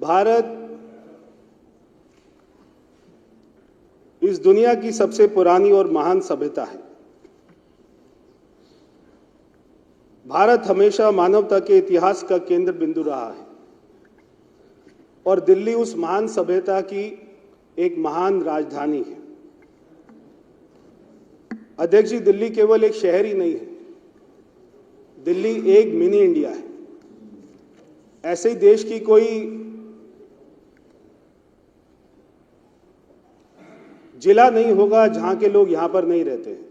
भारत इस दुनिया की सबसे पुरानी और महान सभ्यता है। भारत हमेशा मानवता के इतिहास का केंद्र बिंदु रहा है और दिल्ली उस महान सभ्यता की एक महान राजधानी है। अध्यक्ष जी, दिल्ली केवल एक शहर ही नहीं है, दिल्ली एक मिनी इंडिया है। ऐसे ही देश की कोई जिला नहीं होगा जहां के लोग यहां पर नहीं रहते हैं।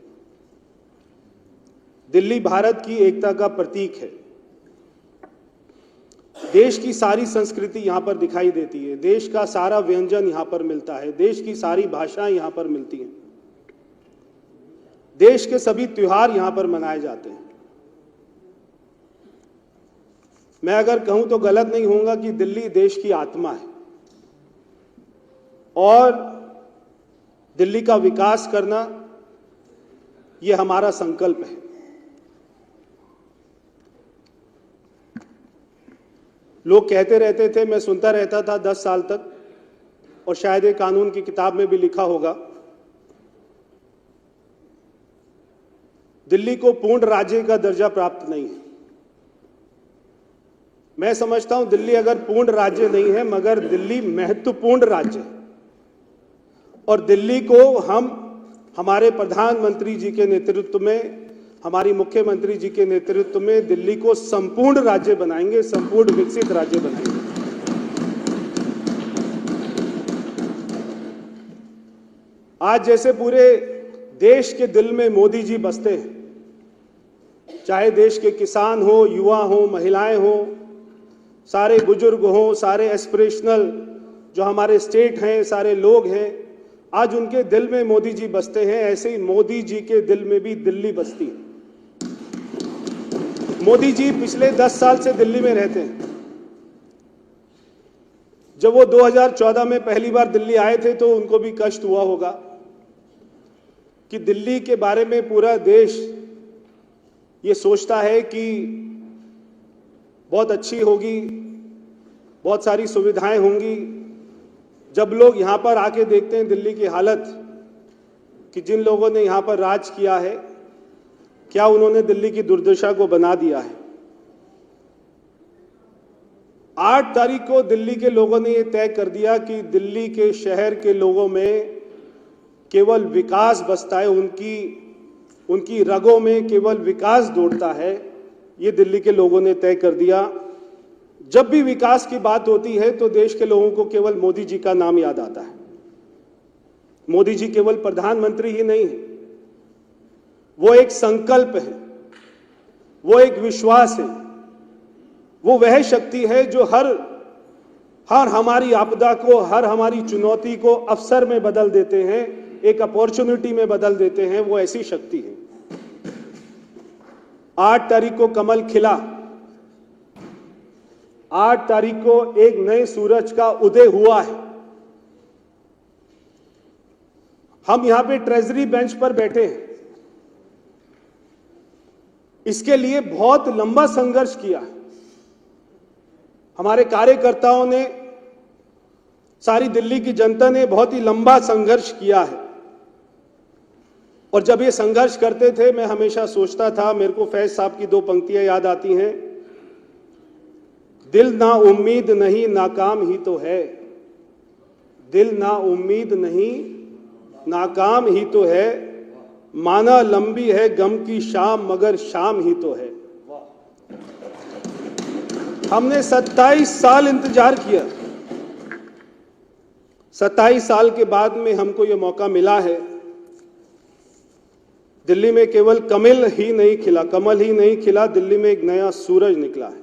दिल्ली भारत की एकता का प्रतीक है। देश की सारी संस्कृति यहां पर दिखाई देती है, देश का सारा व्यंजन यहां पर मिलता है, देश की सारी भाषाएं यहां पर मिलती हैं, देश के सभी त्योहार यहां पर मनाए जाते हैं। मैं अगर कहूं तो गलत नहीं होगा कि दिल्ली देश की आत्मा है और दिल्ली का विकास करना यह हमारा संकल्प है। लोग कहते रहते थे, मैं सुनता रहता था 10 साल तक, और शायद एक कानून की किताब में भी लिखा होगा, दिल्ली को पूर्ण राज्य का दर्जा प्राप्त नहीं है। मैं समझता हूं दिल्ली अगर पूर्ण राज्य नहीं है मगर दिल्ली महत्वपूर्ण राज्य है और दिल्ली को हम हमारे प्रधानमंत्री जी के नेतृत्व में, हमारी मुख्यमंत्री जी के नेतृत्व में दिल्ली को संपूर्ण राज्य बनाएंगे, संपूर्ण विकसित राज्य बनाएंगे। आज जैसे पूरे देश के दिल में मोदी जी बसते हैं, चाहे देश के किसान हो, युवा हो, महिलाएं हो, सारे बुजुर्ग हो, सारे एस्पिरेशनल जो हमारे स्टेट हैं, सारे लोग हैं, आज उनके दिल में मोदी जी बसते हैं। ऐसे ही मोदी जी के दिल में भी दिल्ली बसती है। मोदी जी पिछले 10 साल से दिल्ली में रहते हैं। जब वो 2014 में पहली बार दिल्ली आए थे तो उनको भी कष्ट हुआ होगा कि दिल्ली के बारे में पूरा देश ये सोचता है कि बहुत अच्छी होगी, बहुत सारी सुविधाएं होंगी। जब लोग यहां पर आके देखते हैं दिल्ली की हालत, कि जिन लोगों ने यहां पर राज किया है, क्या उन्होंने दिल्ली की दुर्दशा को बना दिया है। 8 तारीख को दिल्ली के लोगों ने यह तय कर दिया कि दिल्ली के शहर के लोगों में केवल विकास बसता है, उनकी रगों में केवल विकास दौड़ता है। ये दिल्ली के लोगों ने तय कर दिया। जब भी विकास की बात होती है तो देश के लोगों को केवल मोदी जी का नाम याद आता है। मोदी जी केवल प्रधानमंत्री ही नहीं है, वो एक संकल्प है, वो एक विश्वास है, वो वह शक्ति है जो हर हमारी आपदा को, हर हमारी चुनौती को अवसर में बदल देते हैं, एक अपॉर्चुनिटी में बदल देते हैं। वो ऐसी शक्ति है। 8 तारीख को कमल खिला, 8 तारीख को एक नए सूरज का उदय हुआ है। हम यहां पे ट्रेजरी बेंच पर बैठे हैं, इसके लिए बहुत लंबा संघर्ष किया है। हमारे कार्यकर्ताओं ने, सारी दिल्ली की जनता ने बहुत ही लंबा संघर्ष किया है। और जब ये संघर्ष करते थे मैं हमेशा सोचता था, मेरे को फैज साहब की 2 पंक्तियां याद आती हैं, दिल ना उम्मीद नहीं नाकाम ही तो है, दिल ना उम्मीद नहीं नाकाम ही तो है, माना लंबी है गम की शाम मगर शाम ही तो है। हमने 27 साल इंतजार किया, 27 साल के बाद में हमको यह मौका मिला है। दिल्ली में केवल कमल ही नहीं खिला, दिल्ली में एक नया सूरज निकला है।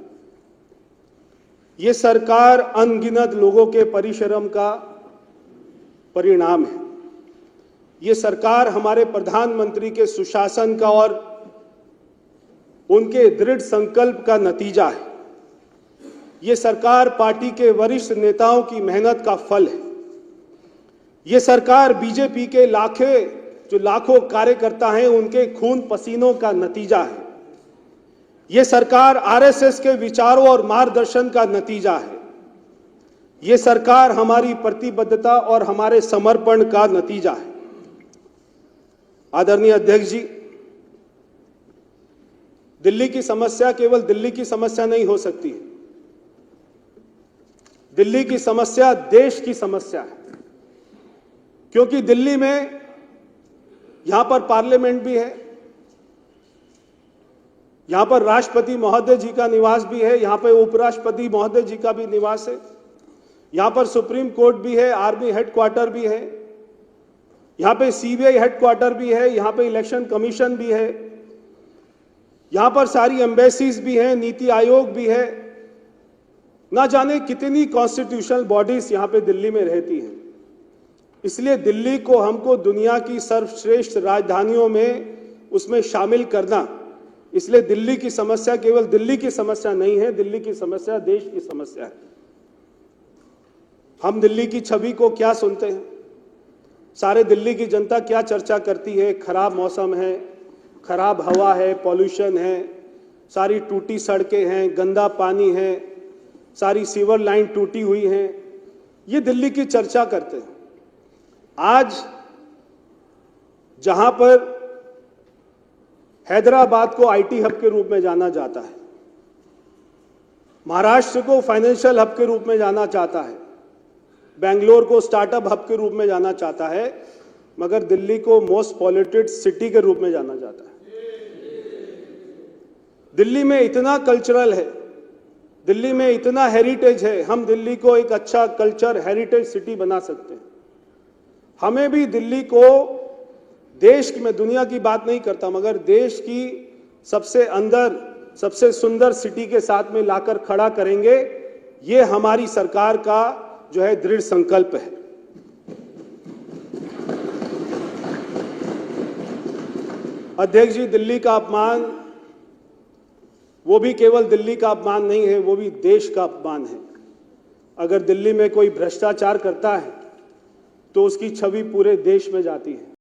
ये सरकार अनगिनत लोगों के परिश्रम का परिणाम है। ये सरकार हमारे प्रधानमंत्री के सुशासन का और उनके दृढ़ संकल्प का नतीजा है। ये सरकार पार्टी के वरिष्ठ नेताओं की मेहनत का फल है। ये सरकार बीजेपी के लाखों कार्यकर्ता हैं, उनके खून पसीनों का नतीजा है। ये सरकार आरएसएस के विचारों और मार्गदर्शन का नतीजा है। ये सरकार हमारी प्रतिबद्धता और हमारे समर्पण का नतीजा है। आदरणीय अध्यक्ष जी, दिल्ली की समस्या केवल दिल्ली की समस्या नहीं हो सकती है। दिल्ली की समस्या देश की समस्या है, क्योंकि दिल्ली में यहां पर पार्लियामेंट भी है, यहां पर राष्ट्रपति महोदय जी का निवास भी है, यहां पर उपराष्ट्रपति महोदय जी का भी निवास है, यहां पर सुप्रीम कोर्ट भी है, आर्मी हेडक्वार्टर भी है, यहां पे सीबीआई हेडक्वार्टर भी है, यहां पे इलेक्शन कमीशन भी है, यहां पर सारी एम्बेसीज भी हैं, नीति आयोग भी है, ना जाने कितनी कॉन्स्टिट्यूशनल बॉडीज यहां पे दिल्ली में रहती हैं। इसलिए दिल्ली को हमको दुनिया की सर्वश्रेष्ठ राजधानियों में उसमें शामिल करना, इसलिए दिल्ली की समस्या केवल दिल्ली की समस्या नहीं है, दिल्ली की समस्या देश की समस्या है। हम दिल्ली की छवि को क्या सुनते हैं, सारे दिल्ली की जनता क्या चर्चा करती है? खराब मौसम है, खराब हवा है, पॉल्यूशन है, सारी टूटी सड़कें हैं, गंदा पानी है, सारी सीवर लाइन टूटी हुई है, ये दिल्ली की चर्चा करते हैं। आज जहां पर हैदराबाद को आईटी हब के रूप में जाना जाता है, महाराष्ट्र को फाइनेंशियल हब के रूप में जाना चाहता है, बेंगलोर को स्टार्टअप हब के रूप में जाना चाहता है, मगर दिल्ली को मोस्ट पॉल्यूटेड सिटी के रूप में जाना जाता है। दिल्ली में इतना कल्चरल है, दिल्ली में इतना हेरिटेज है, हम दिल्ली को एक अच्छा कल्चर हेरिटेज सिटी बना सकते हैं। हमें भी दिल्ली को देश में, दुनिया की बात नहीं करता, मगर देश की सबसे अंदर सबसे सुंदर सिटी के साथ में लाकर खड़ा करेंगे, ये हमारी सरकार का जो है दृढ़ संकल्प है। अध्यक्ष जी, दिल्ली का अपमान वो भी केवल दिल्ली का अपमान नहीं है, वो भी देश का अपमान है। अगर दिल्ली में कोई भ्रष्टाचार करता है तो उसकी छवि पूरे देश में जाती है।